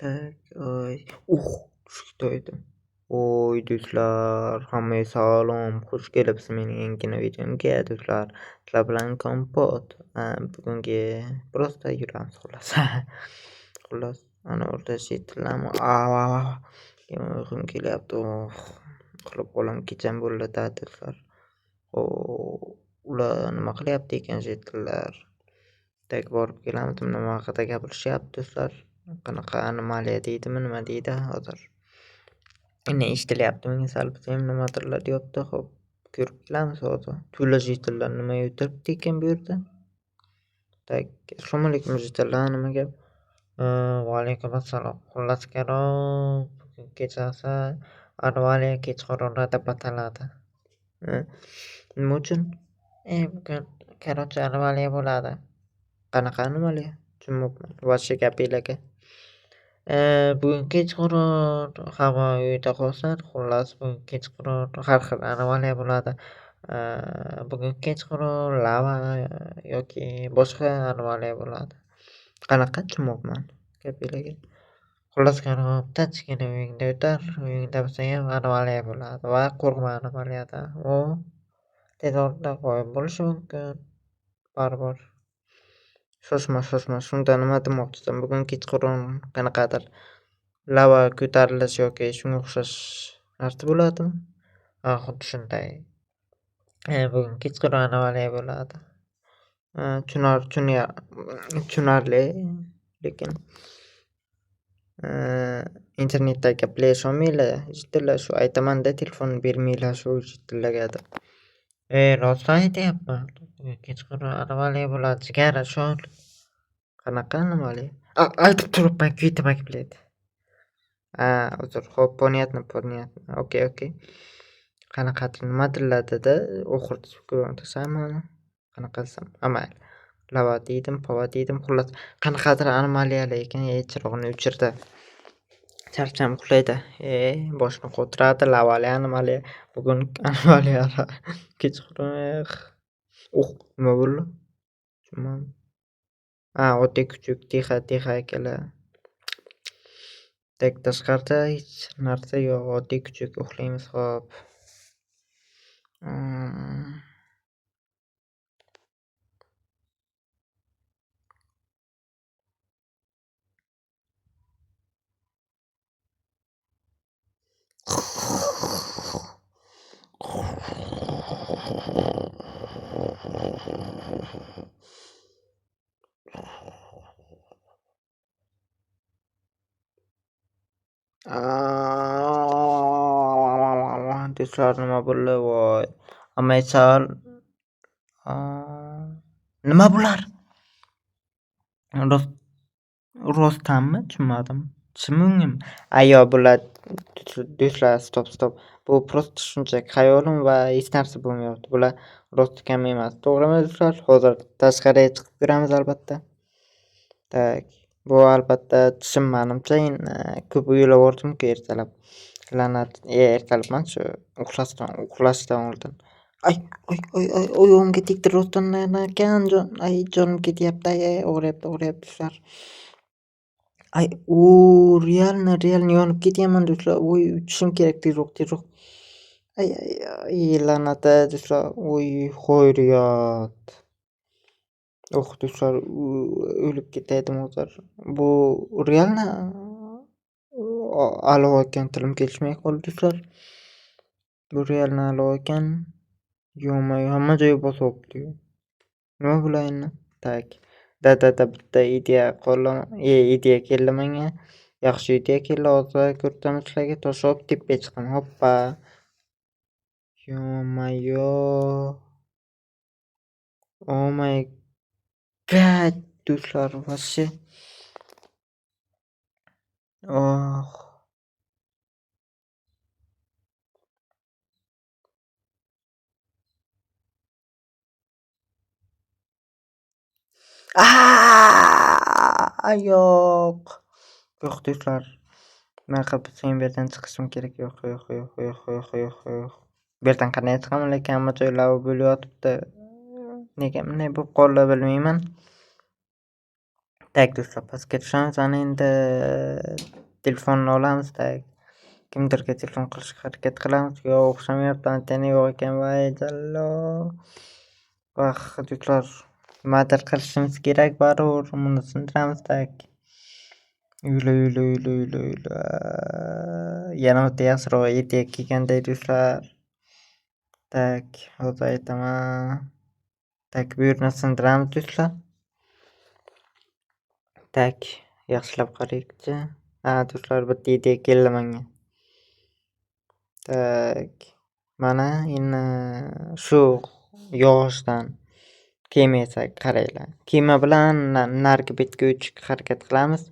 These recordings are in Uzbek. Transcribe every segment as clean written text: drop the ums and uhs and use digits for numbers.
Tak, oy. Tushukdaydim. Oy do'stlar, hammaga salom. Xush kelibsiz mening yangi videomga do'stlar. Sizlar bilan kompot. Bugungi просто yuramiz xullas. Xullas, ana o'rta chet tillarni uyqum kelyapti. Uxlab qolaman, kecham bo'ldi-da do'stlar. Ular nima qilyapti ekan chet tillar? Tak borib kelamiz, nima haqida gapirishyapti do'stlar? Qanaqa anomaliya deydimi, nima deydi hozir? Eshitilyapti menga sal ham nimadirlar deyapti. Xo'p, ko'rib kelamiz hozir. To'la jitillar nima o'tiribdi ekan bu yerda? Tak, assalomu alaykum jitillar, nima gap? Va alaykum assalom. Xullas kalom, bugun kechasi anomaliya kechqurunlarda bataladi. Nima uchun? Bugun korotcha anomaliya bo'ladi. Qanaqa anomaliya? Tushunmayapman. Voshcha gapinglarga. Bugun kechqurun hamma uyda qolsin. Xullas, bugun kechqurun har xil anomaliya bo'ladi. Bugun kechqurun lava yoki boshqa anomaliya bo'ladi. Qanaqa tushunmayapman gapinglarga. Xullas kalom, tinchgina uyingda o'tir. Uyingda bo'lsang ham anomaliya bo'ladi va qo'rqma anomaliyadan. U tez orada g'oyib bo'lishi mumkin. Baribir. Shoshma. Shunda nima demoqchisan? Bugun kechqurun qanaqadir lava ko'tarilish yoki shunga o'xshash narsa bo'ladimi? Xuddi shunday. Bugun kechqurun anomaliya bo'ladi. Tushunarli, lekin internetdagi gaplarga ishonmanglar. Jiddiy shu aytaman-da, telefon bermanglar shu jiddiylariga deb. Rostdan aytyapman. Kechqurun anomaliya bo'ladi. Jigar, ishon. Qanaqa anomaliya? Aytib turibman, kuytamak biladi. Uzr. Xo'p, понятно. Okey. Qanaqadir nimadirlar dedi. O'qirtishmi? Qanaqa desam? Amal. Lava deydim, pova deydim. Xullas, qanaqadir anomaliyalar ekan. Chiroqni o'chirdi. Charcham uxlaydi. Boshni qotiradi. Lavali anomaliya. Bugun anomaliyalar. Kechqurun. Nima bo'ldi? Tushunmadim. Oddiy kuchuk, tixa akalar. Tak, tashqarida hech narsa yo'q. Oddiy kuchuk uxlaymiz, xo'p. Do'stlar, nima bo'ldi? Voy. Amaychal. Nima bular? Rostdanmi? Tushunmadim. Chimingim. Ayo, bular do'stlar, stop. Bu просто shunchaki xayolim va hech narsa bo'lmayapti. Bular rostdan emas. To'g'rimi do'stlar? Hozir tashqariga chiqib ko'ramiz albatta. Tak. Bu albatta tishim menimcha ko'p o'ylavordim-ku ertalab. La'nat, ertalabman shu uxlashdan oldin. Ay, oyog'imga tegdi rostdan ekan, jonim ketyapti, og'riyapti do'stlar. Realni yonib ketyapman do'stlar. Uchishim kerak tezroq. Ay, la'nat do'stlar. Xayriyat. Do'stlar, o'lib ketaydim hozir. Bu realni alo ekan, tilim kelishmay qoldi do'stlar. Bu realni alo ekan. Yo'may, hamma joyi bosyapti. Nima bo'layini? Tak. Bitta ideya keldi menga. Yaxshi ideya keldi. Hozir ko'rsataman sizlarga. Toshib tepaga chiqaman. Hoppa. Yo'mayo. Oh my god, do'stlar, вообще. Yo'q do'stlar. Men qilib bu yerdan chiqishim kerak. Yo'q. Bu yerdan qanday chiqaman? Lekin hamma joy lava bo'lib yotibdi. Nega bunday bo'lib qoldi bilmayman. Tak do'stlar, pastga tushamiz. Ana endi telefonni olamiz. Kimdirga telefon qilishga harakat qilamiz. Yo'q, o'xshamayapti, antenna yo'q ekan. Voy jallo. Do'stlar, nimadir qilishimiz kerak baribir. Buni sindiramiz. Uyla. Yana bitta yaxshiroq idea kelganday do'stlar. Hozir aytaman. Bu yerni sindiramiz do'stlar. Yaxshilab qaraylik-chi. Do'stlar, bitta idea keldi menga. Mana endi shu yog'ochdan kema yasak, qaranglar. Kema bilan narigi betga o'tishga harakat qilamiz.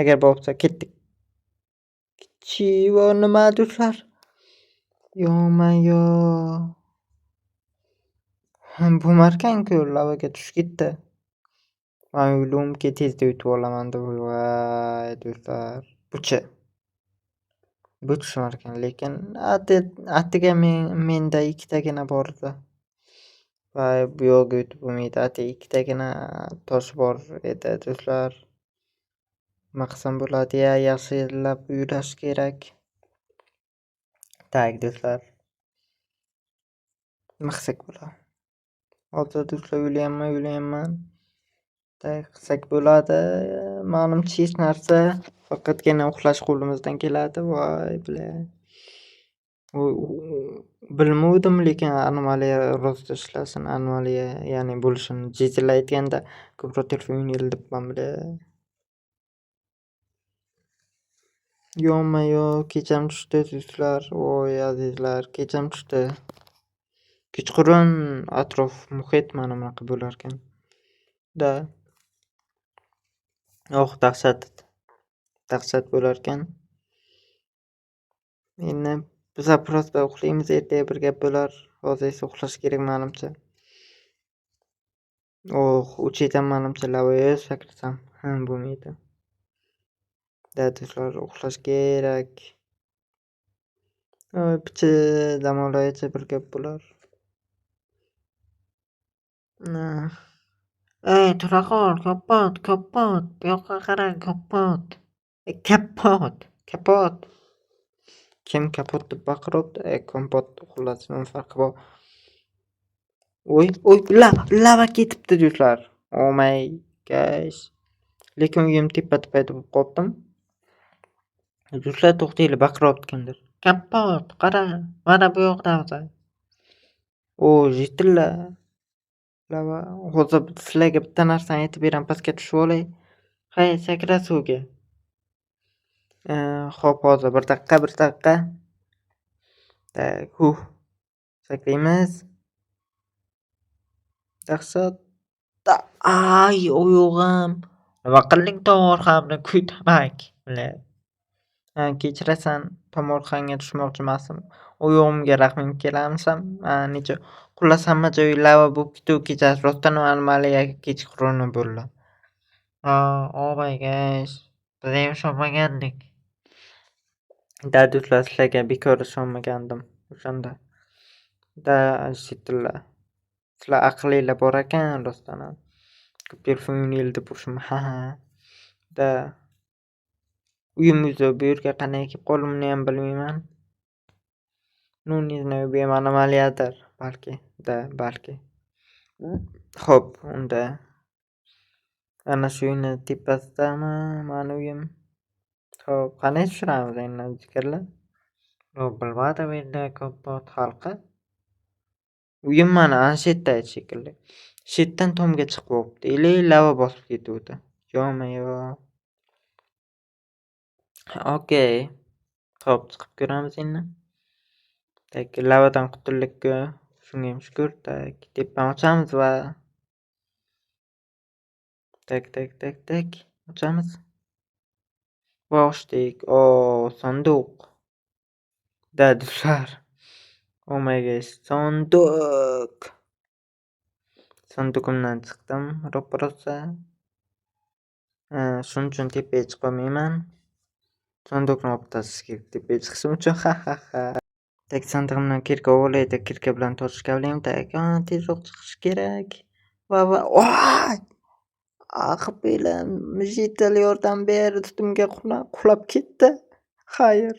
Agar bo'lsa ketdik. Chivo nima do'stlar? Yo-mayo. Bo'markan-ku, lavaga tushib ketdi. Men o'ylovimki tezda yutib olaman deb. Voy do'stlar, bu tushmarkan, lekin atiga menda ikkitagina bor edi. Bu yo'lga yutib bo'lmaydi. Ikkitagina tosh bor edi do'stlar. Nima qilsam bo'ladi? Yaxshilab uylash kerak. Do'stlar, nima qilsak bo'ladi? Hozir do'stlar o'ylayapman. Qilsak bo'ladi. Menimcha hech narsa, faqatgina uxlash qo'limizdan keladi. Voy bilan. Bilmovdim, lekin anomaliya rost ishlasin, anomaliya ya'ni bo'lishini Jizel aytganda ko'proq telefon debman bile. Yo-mayo, kecham tushdi do'stlar. Voy azizlar, kecham tushdi. Kechqurun atrof muhit mana bunaqa bo'lar ekan. Dahshat bo'lar ekan. Endi biz просто uxlaymiz, ertaga bir gap bo'lar. Hozir esa uxlash kerak menimcha. O'chaydan menimcha lavaga sakrasam bo'lmaydi. Do'stlar, uxlash kerak. Picha dam olaycha bir gap bo'lar. Ey, tura qol, kapot. Bu yoqqa qarang, kapot. Kapot. Kim kapot deb baqiryapti? Kompot, xullas, nima farqi bor? Oy, lava ketibdi do'stlar. Oh my gosh. Lekin uyim tepa-tepada bo'lib qoldim. Do'stlar, to'xtanglar, baqiryapti kimdir. Kapot, qara, mana bu yoqda hozir. Jetillar. Lava. Hozir sizlarga bitta narsani aytib beraman, pastga tushib olay. Hay, sakra suvga. Xo'p, hozir bir daqiqa. Sakraymiz. Dahshat. Ay, oyog'im. Nima qilding tomorqamni kuytamak bilan? Kechirasan, tomorqangga tushmoqchi emasdim. Oyog'imga rahming kelarmisan? Necha xullas hamma joyi lava bo'lib ketdi kechasi. Rostdan anomaliya kechqurun bo'ldi. Oh my gosh. Biz ham ishonmagandik. Do'stlar, sizlarga bekor ishonmagandim o'shanda. Jetillar. Sizlar aqlinglar bor ekan rostdan ham. Telefon deb urishim. Uyimizda bu yerga qanday kelib qoldimni ham bilmayman. Не знаю, bu ham anomaliyadir balki. Xo'p, unda ana shu uyni tepasidami mani uyim. Xo'p, qanday tushiramiz endi jigarlar? Bilmadim endi, kompot xalqi. Uyim mana ana shu yerda shekilli. Shu yerdan tomga chiqib qolibdi. Lava bosib ketuvdi. Yo-mayo. Okey. Xo'p, chiqib ko'ramiz endi. Lavadan qutuldik-ku. Shunga ham shukur. Tepani ochamiz va ochamiz. Va ochdik. Sanduq. Do'stlar. Oh my gosh, sanduq. Sanduqimdan chiqdim, ro'parosa. Shuning uchun tepaga chiqa olmayman. Sanduqni olib tashlashga tepaga chiqishim uchun. Sandig'imdan kirka olaydi, kirka bilan tortishga olaymi. Tezroq chiqish kerak. Aqb bilan Mjitel yordam berdi, tutumga qulab ketdi. Xayr.